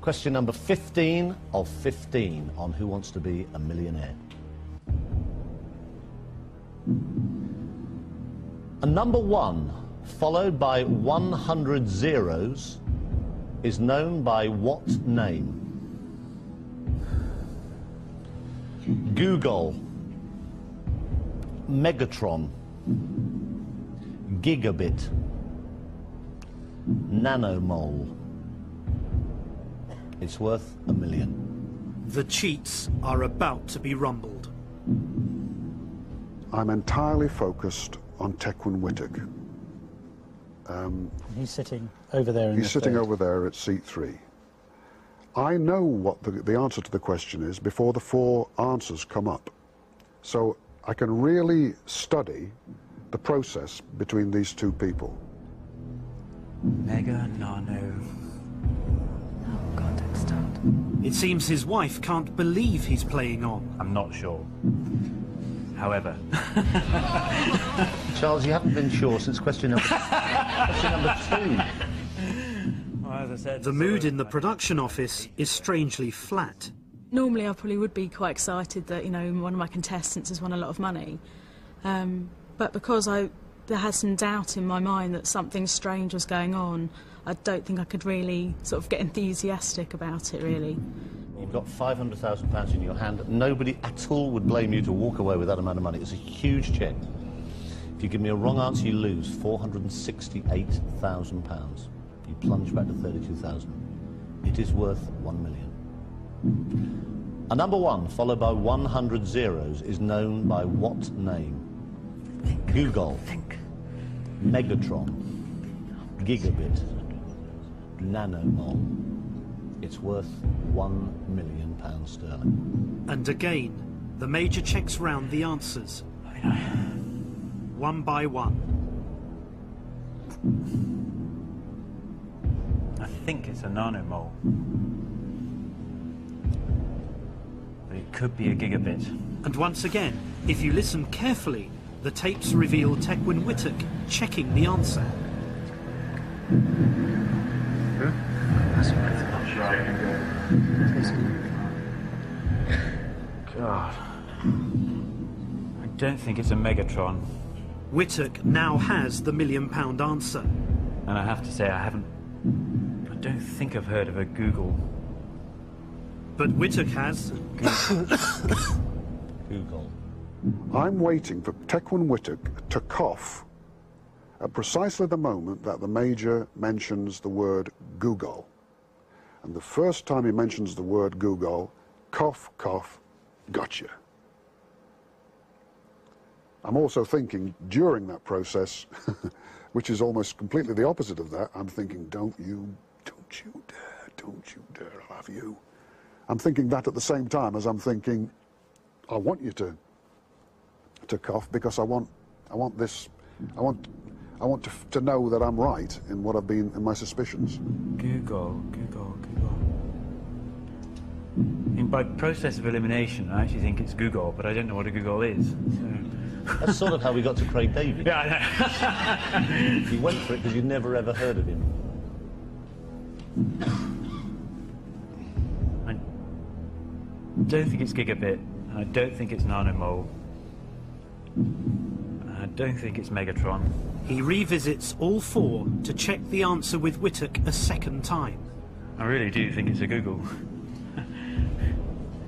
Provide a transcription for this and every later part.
Question number 15 of 15 on Who Wants to Be a Millionaire. A number 1 followed by 100 zeros is known by what name? Google, Megatron, Gigabit, Nanomole. It's worth $1 million. The cheats are about to be rumbled. I'm entirely focused on Tequin Whittock. He's sitting over there. He's sitting over there at seat 3. I know what the answer to the question is before the 4 answers come up. So I can really study the process between these two people. Mega, nano. Oh, God, don't start. It seems his wife can't believe he's playing on. I'm not sure. However. Charles, you haven't been sure since question number 2. Well, as I said, The mood in the production office is strangely flat. Normally I probably would be quite excited that, you know, one of my contestants has won a lot of money. But because there had some doubt in my mind that something strange was going on, I don't think I could really sort of get enthusiastic about it, really. You've got £500,000 in your hand. Nobody at all would blame you to walk away with that amount of money. It's a huge cheque. If you give me a wrong answer, you lose £468,000. You plunge back to 32,000. It is worth $1 million. A number 1 followed by 100 zeros is known by what name? Google, Megatron, Gigabit, Nanomole. It's worth £1 million sterling. And again, the major checks round the answers. One by one. I think it's a nanomole. But it could be a gigabit. And once again, if you listen carefully, the tapes reveal Tequin Whittock checking the answer. God. I don't think it's a Megatron. Whittock now has the £1 million answer. And I have to say, I don't think I've heard of a Google. But Whittock has. Google. I'm waiting for Tequin Whittock to cough at precisely the moment that the Major mentions the word Google. And the first time he mentions the word Google, cough, cough, gotcha. I'm also thinking during that process, which is almost completely the opposite of that, I'm thinking, don't you dare, I'll have you. I'm thinking that at the same time as I'm thinking, I want you to cough because I want to know that I'm right in what I've been in my suspicions. Google. And by process of elimination, I actually think it's Google, but I don't know what a Google is. So. That's sort of how we got to Craig David. Yeah, I know. You went for it because you'd never ever heard of him. I don't think it's gigabit. I don't think it's nanomole. I don't think it's Megatron. He revisits all 4 to check the answer with Whittock a second time. I really do think it's a Google.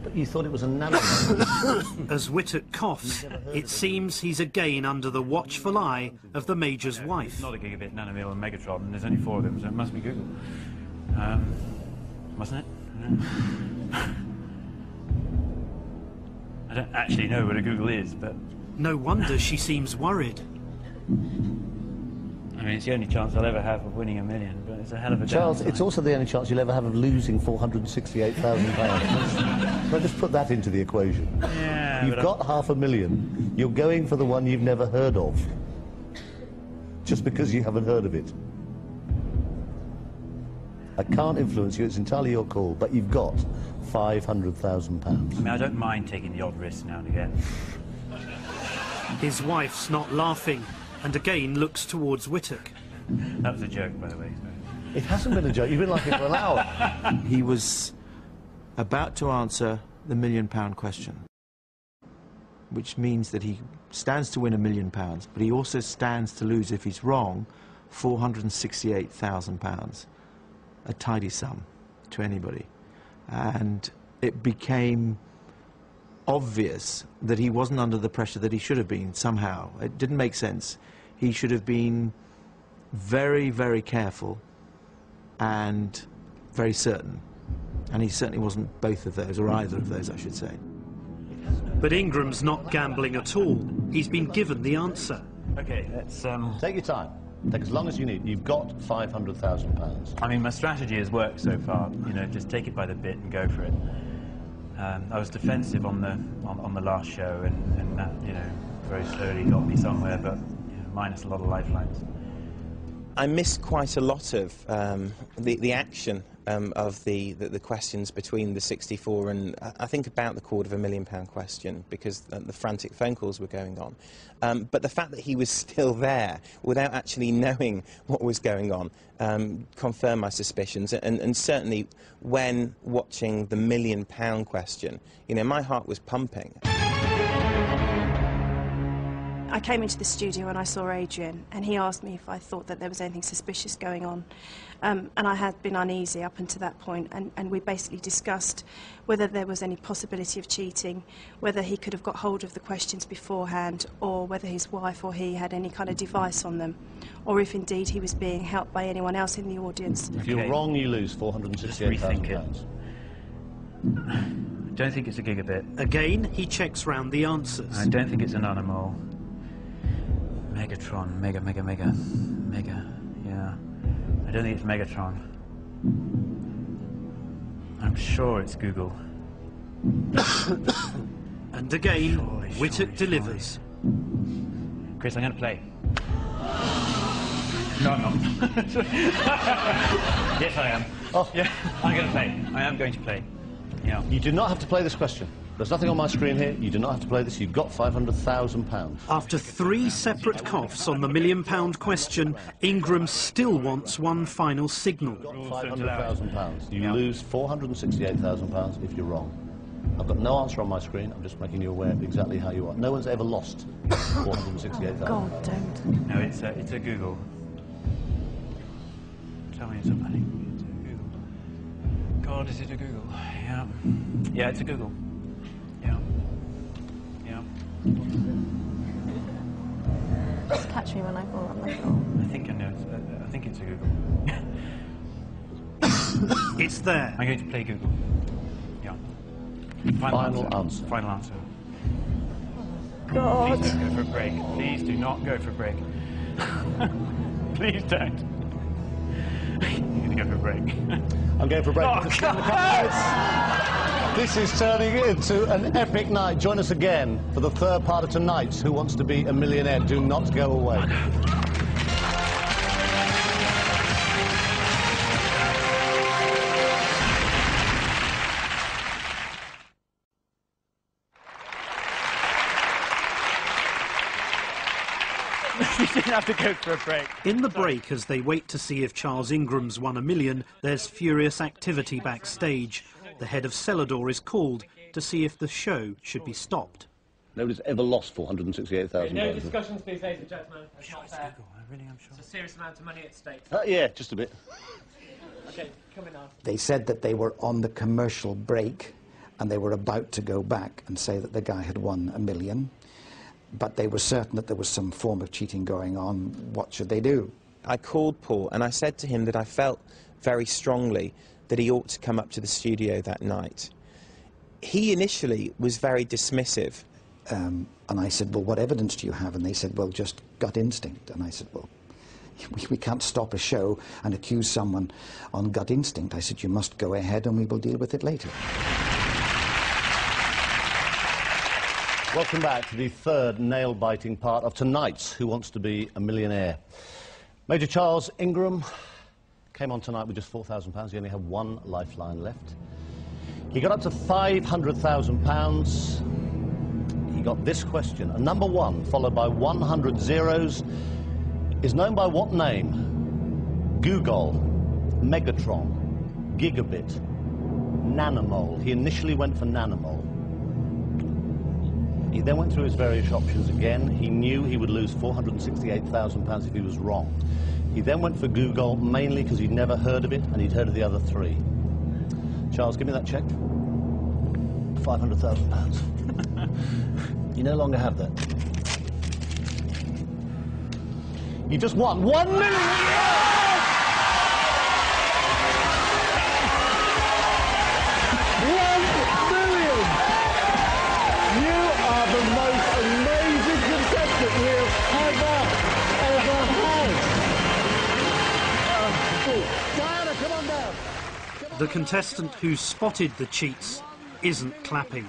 But you thought it was a nanomole. As Whittock coughs, it seems he's again under the watchful eye of the Major's wife. It's not a gigabit, nanomole, and Megatron, and there's only 4 of them, so it must be Google. Mustn't it? I don't actually know what a Google is, but... No wonder she seems worried. I mean, it's the only chance I'll ever have of winning $1 million, but it's a hell of a Charles, downside. it's also the only chance you'll ever have of losing £468,000. Let's just put that into the equation. Yeah, You've got $500,000. You're going for the one you've never heard of, just because you haven't heard of it. I can't influence you, it's entirely your call, but you've got £500,000. I mean, I don't mind taking the odd risk now and again. His wife's not laughing, and again looks towards Whittock. That was a joke, by the way. It hasn't been a joke. You've been like it for an hour. He was about to answer the £1 million question, which means that he stands to win £1 million, but he also stands to lose, if he's wrong, £468,000, a tidy sum to anybody. And it became obvious that he wasn't under the pressure that he should have been somehow. It didn't make sense. He should have been very, very careful and very certain. And he certainly wasn't both of those, or either of those, I should say. But Ingram's not gambling at all. He's been given the answer. Okay, let's... Take your time. Take as long as you need. You've got £500,000. I mean, my strategy has worked so far. You know, just take it by the bit and go for it. I was defensive on the last show, and that, you know, very slowly got me somewhere, but you know, minus a lot of lifelines. I missed quite a lot of the action of the questions between the 64 and I think about the £250 million question, because the frantic phone calls were going on. But the fact that he was still there without actually knowing what was going on confirmed my suspicions, and certainly when watching the £1 million question, you know, my heart was pumping. I came into the studio and I saw Adrian, and he asked me if I thought that there was anything suspicious going on. And I had been uneasy up until that point, and we basically discussed whether there was any possibility of cheating, whether he could have got hold of the questions beforehand, or whether his wife or he had any kind of device on them, or if indeed he was being helped by anyone else in the audience. If you're wrong, you lose £468,000. I don't think it's a gigabit. Again, he checks round the answers. I don't think it's an animal. Megatron, mega, yeah. I don't think it's Megatron. I'm sure it's Google. And again, Whittock delivers. Chris, I'm going to play. No, I'm not. Yes, I am. Oh. Yeah, I'm going to play. I am going to play. Yeah. You do not have to play this question. There's nothing on my screen here. You do not have to play this. You've got £500,000. After 3 separate coughs on the £1 million question, Ingram still wants one final signal. £500,000. You lose £468,000 if you're wrong. I've got no answer on my screen. I'm just making you aware of exactly how you are. No one's ever lost £468,000. God, don't. No, it's a Google. Tell me it's a money. It's a Google. God, is it a Google? Yeah. Yeah, it's a Google. Yeah. Yeah. Just catch me when I fall on my floor. I think I know. I think it's a Google. It's there. I'm going to play Google. Yeah. Final answer. Final answer. God. Please don't go for a break. Please do not go for a break. Please don't. You're going to go for a break. I'm going for a break. Oh, God. This is turning into an epic night. Join us again for the third part of tonight's Who Wants to Be a Millionaire. Do not go away. You didn't have to go for a break. In the break, as they wait to see if Charles Ingram's won $1 million, there's furious activity backstage. The head of Celador is called to see if the show should be stopped. Nobody's ever lost £468,000. No discussions, please, ladies and gentlemen. That's Sure, not it's fair. Google. I really am sure. It's a serious amount of money at stake. Yeah, just a bit. Okay, come in now. They said that they were on the commercial break and they were about to go back and say that the guy had won $1 million, but they were certain that there was some form of cheating going on. What should they do? I called Paul and I said to him that I felt very strongly that he ought to come up to the studio that night. He initially was very dismissive. And I said, well, what evidence do you have? And they said, well, just gut instinct. And I said, well, we can't stop a show and accuse someone on gut instinct. I said, you must go ahead and we will deal with it later. Welcome back to the third nail-biting part of tonight's Who Wants to Be a Millionaire. Major Charles Ingram came on tonight with just £4,000. He only had one lifeline left. He got up to £500,000. He got this question. A number 1, followed by 100 zeros, is known by what name? Google. Megatron, Gigabit, Nanomole. He initially went for Nanomole. He then went through his various options again. He knew he would lose £468,000 if he was wrong. He then went for Google, mainly because he'd never heard of it and he'd heard of the other three. Charles, give me that cheque. £500,000. You no longer have that. You just won £1 million! The contestant who spotted the cheats isn't clapping.